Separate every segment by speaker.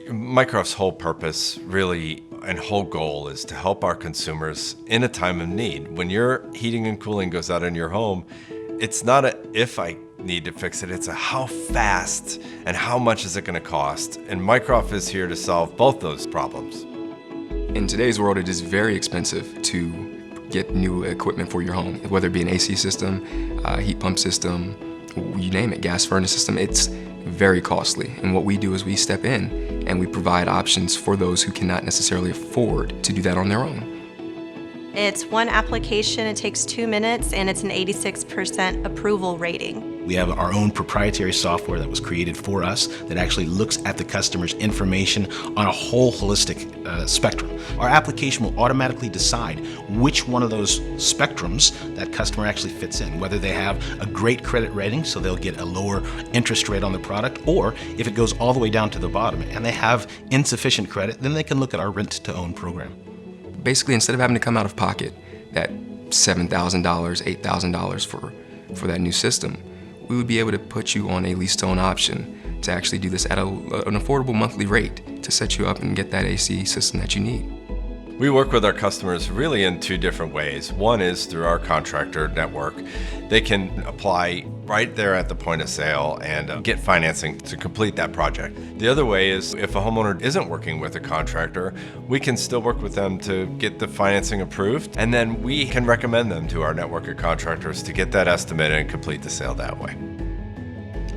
Speaker 1: Mycroft's whole purpose really and whole goal is to help our consumers in a time of need. When your heating and cooling goes out in your home, it's not a if I need to fix it, it's a how fast and how much is it going to cost. And Mycroft is here to solve both those problems.
Speaker 2: In today's world, it is very expensive to get new equipment for your home, whether it be an AC system, heat pump system, you name it, gas furnace system. It's very costly. And what we do is we step in and we provide options for those who cannot necessarily afford to do that on their own.
Speaker 3: It's one application, it takes 2 minutes, and it's an 86% approval rating.
Speaker 4: We have our own proprietary software that was created for us that actually looks at the customer's information on a whole holistic spectrum. Our application will automatically decide which one of those spectrums that customer actually fits in, whether they have a great credit rating, so they'll get a lower interest rate on the product, or if it goes all the way down to the bottom and they have insufficient credit, then they can look at our rent-to-own program.
Speaker 2: Basically, instead of having to come out of pocket that $7,000, $8,000 for that new system, we would be able to put you on a lease-to-own option to actually do this at an affordable monthly rate to set you up and get that AC system that you need.
Speaker 1: We work with our customers really in two different ways. One is through our contractor network. They can apply right there at the point of sale and get financing to complete that project. The other way is if a homeowner isn't working with a contractor, we can still work with them to get the financing approved, and then we can recommend them to our network of contractors to get that estimate and complete the sale that way.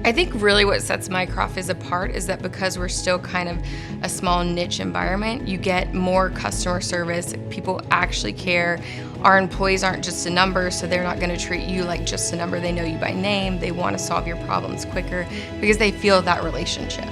Speaker 5: I think really what sets Mycroft apart is that because we're still kind of a small niche environment, you get more customer service, people actually care. Our employees aren't just a number, so they're not going to treat you like just a number. They know you by name, they want to solve your problems quicker because they feel that relationship.